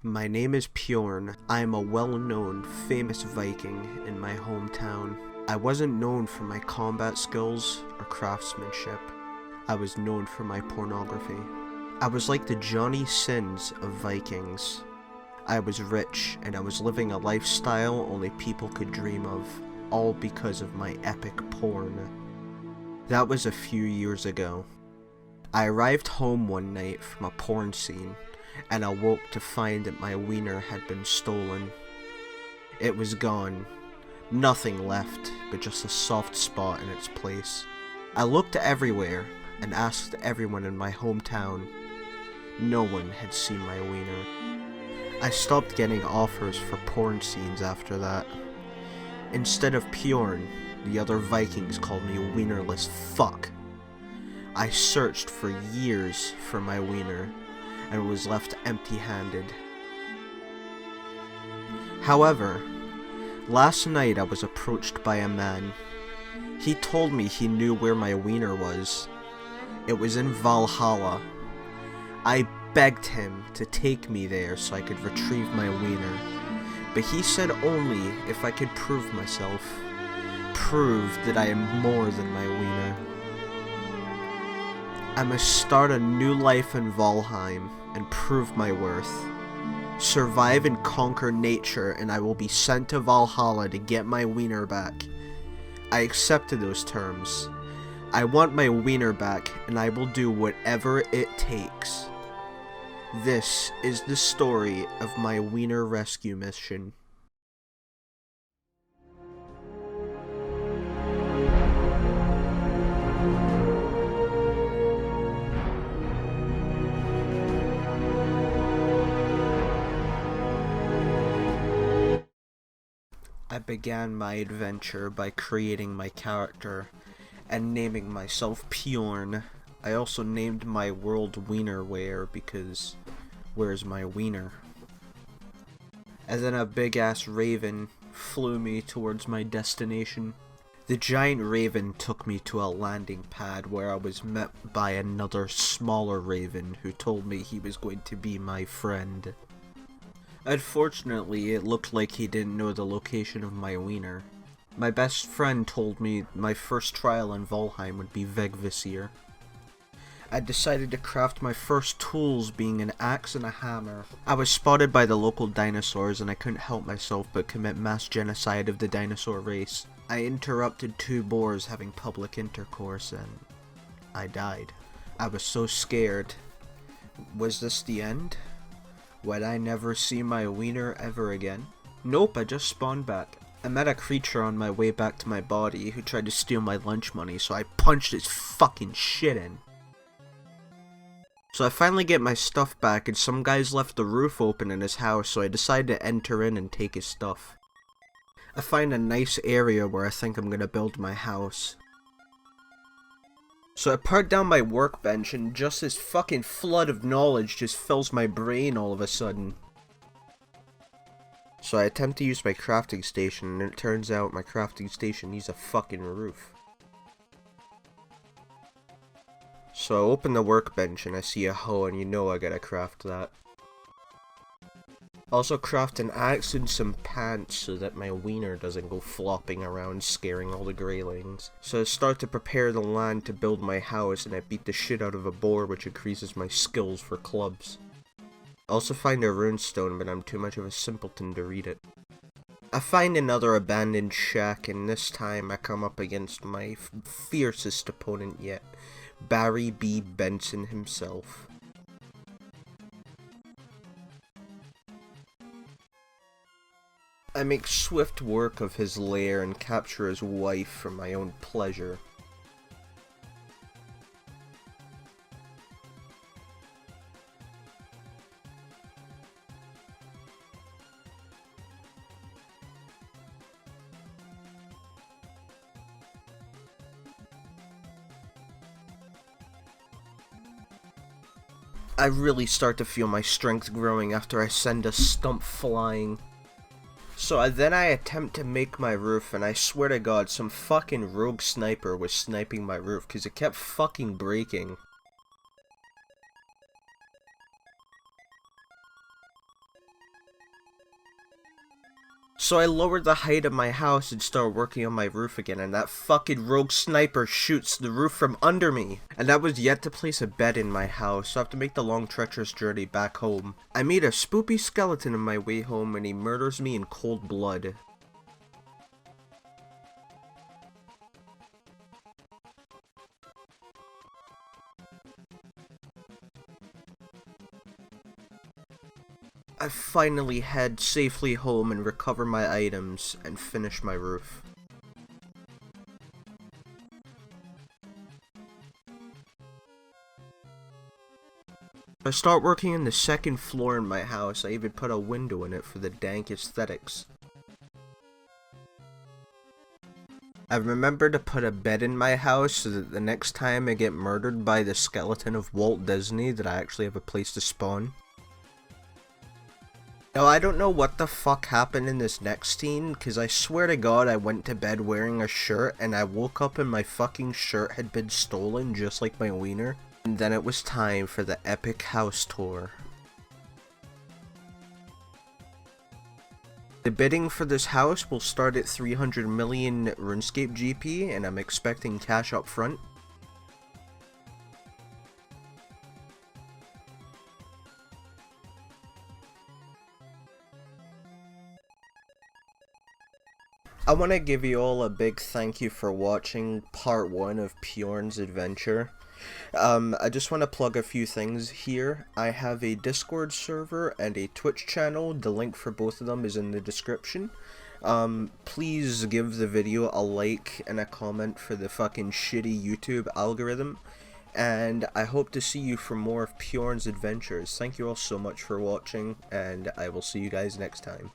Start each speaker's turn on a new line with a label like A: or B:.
A: My name is Pjorn. I am a well-known, famous Viking in my hometown. I wasn't known for my combat skills or craftsmanship. I was known for my pornography. I was like the Johnny Sins of Vikings. I was rich, and I was living a lifestyle only people could dream of, all because of my epic porn. That was a few years ago. I arrived home one night from a porn scene, and awoke to find that my wiener had been stolen. It was gone. Nothing left, but just a soft spot in its place. I looked everywhere, and asked everyone in my hometown. No one had seen my wiener. I stopped getting offers for porn scenes after that. Instead of Pjorn, the other Vikings called me wienerless fuck. I searched for years for my wiener, and was left empty-handed. However, last night I was approached by a man. He told me he knew where my wiener was. It was in Valhalla. I begged him to take me there so I could retrieve my wiener, but he said only if I could prove myself. Prove that I am more than my wiener. I must start a new life in Valheim and prove my worth. Survive and conquer nature, and I will be sent to Valhalla to get my wiener back. I accepted those terms. I want my wiener back, and I will do whatever it takes. This is the story of my Weiner Rescue mission. I began my adventure by creating my character and naming myself Pjorn. I also named my world Wienerware because where's my wiener? And then a big ass raven flew me towards my destination. The giant raven took me to a landing pad where I was met by another smaller raven who told me he was going to be my friend. Unfortunately, it looked like he didn't know the location of my wiener. My best friend told me my first trial in Valheim would be Vegvisir. I decided to craft my first tools, being an axe and a hammer. I was spotted by the local dinosaurs and I couldn't help myself but commit mass genocide of the dinosaur race. I interrupted two boars having public intercourse and I died. I was so scared. Was this the end? Would I never see my wiener ever again? Nope, I just spawned back. I met a creature on my way back to my body who tried to steal my lunch money, so I punched his fucking shit in. So I finally get my stuff back, and some guys left the roof open in his house, so I decide to enter in and take his stuff. I find a nice area where I think I'm gonna build my house. So I put down my workbench, and just this fucking flood of knowledge just fills my brain all of a sudden. So I attempt to use my crafting station, and it turns out my crafting station needs a fucking roof. So I open the workbench, and I see a hoe, and you know I gotta craft that. Also craft an axe and some pants so that my wiener doesn't go flopping around scaring all the greylings. So I start to prepare the land to build my house, and I beat the shit out of a boar, which increases my skills for clubs. I also find a runestone, but I'm too much of a simpleton to read it. I find another abandoned shack, and this time I come up against my fiercest opponent yet, Barry B. Benson himself. I make swift work of his lair and capture his wife for my own pleasure. I really start to feel my strength growing after I send a stump flying. So then I attempt to make my roof, and I swear to God, some fucking rogue sniper was sniping my roof because it kept fucking breaking. So I lowered the height of my house and started working on my roof again, and that fucking rogue sniper shoots the roof from under me. And I was yet to place a bed in my house, so I have to make the long treacherous journey back home. I meet a spoopy skeleton on my way home and he murders me in cold blood. I finally head safely home and recover my items and finish my roof. I start working on the second floor in my house. I even put a window in it for the dank aesthetics. I remember to put a bed in my house so that the next time I get murdered by the skeleton of Walt Disney that I actually have a place to spawn. Now, I don't know what the fuck happened in this next scene, because I swear to God I went to bed wearing a shirt, and I woke up and my fucking shirt had been stolen, just like my wiener. And then it was time for the epic house tour. The bidding for this house will start at 300 million Runescape GP, and I'm expecting cash up front. I want to give you all a big thank you for watching part 1 of Pjorn's adventure. I just want to plug a few things here. I have a Discord server and a Twitch channel. The link for both of them is in the description. Please give the video a like and a comment for the fucking shitty YouTube algorithm. And I hope to see you for more of Pjorn's adventures. Thank you all so much for watching, and I will see you guys next time.